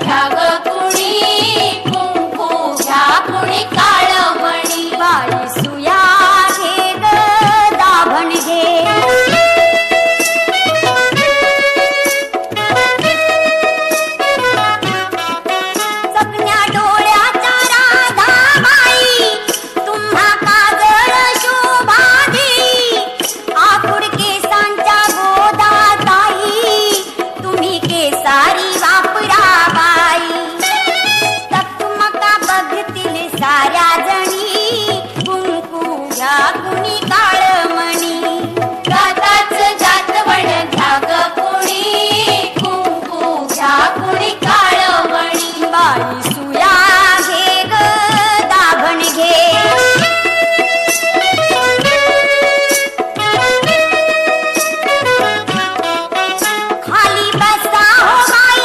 घ्या ग कुणी कुंकू घ्या कुणी काळमणी बाळी सुया घे ग दाभण घे साऱ्या